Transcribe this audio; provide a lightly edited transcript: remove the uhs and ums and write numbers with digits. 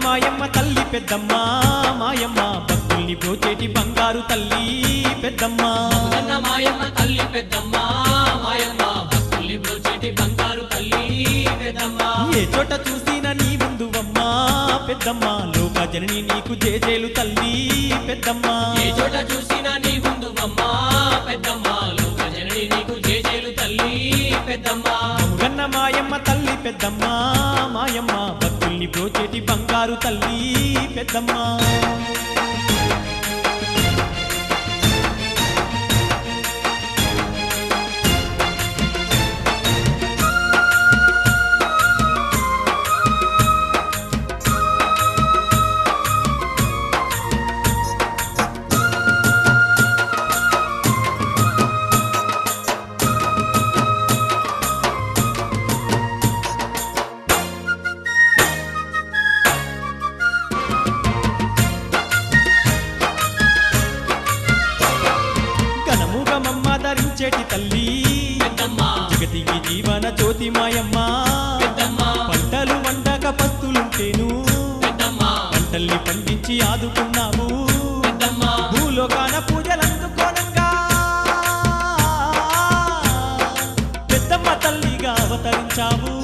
మాయమ్మ తల్లి పెద్దమ్మ మాయమ్మ భక్తుల్ని బ్రోచేటి బంగారు తల్లి పెద్దమ్మ మాయమ్మ తల్లి పెద్దమ్మ మాయమ్మ భక్తుల్ని బ్రోచేటి బంగారు తల్లి పెద్దమ్మ ఏ చోట చూసినా నీ ముందువమ్మ పెద్దమ్మ లోక జనని నీకు జేజేలు తల్లి పెద్దమ్మ ఏ చోట చూసినా నీ ముందువమ్మ పెద్దమ్మ లోక జనని నీకు జేజేలు తల్లి పెద్దమ్మ మాయమ్మ తల్లి పెద్దమ్మ మాయమ్మ భక్తుల్ని బ్రోచేటి బంగారు తల్లి పెద్దమ్మ ధరించేటి తల్లి జగతికి జీవన జ్యోతి మాయమ్మ పంటలు వండక పస్తులుంటేను పంటల్ని పండించి ఆదుకున్నావు భూలోకాన పూజలందుకోనంగా పెద్దమ్మ తల్లిగా అవతరించావు